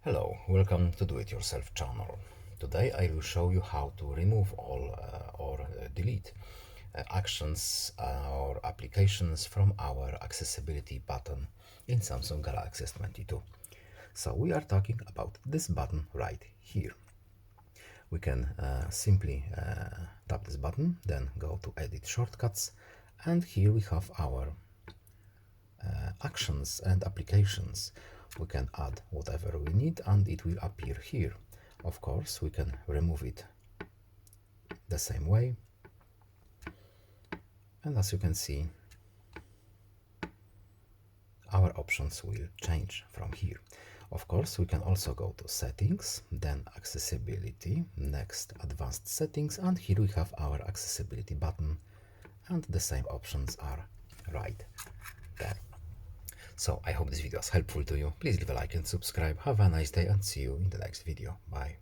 Hello, welcome to Do It Yourself channel. Today I will show you how to remove all or delete actions or applications from our accessibility button in Samsung Galaxy S22. So we are talking about this button right here. We can simply tap this button, then go to Edit Shortcuts, and here we have our actions and applications. We can add whatever we need and it will appear here. Of course, we can remove it the same way. And as you can see, our options will change from here. Of course, we can also go to Settings, then Accessibility, next Advanced Settings, and here we have our accessibility button, and the same options are right there. So I hope this video was helpful to you. Please leave a like and subscribe. Have a nice day and see you in the next video. Bye.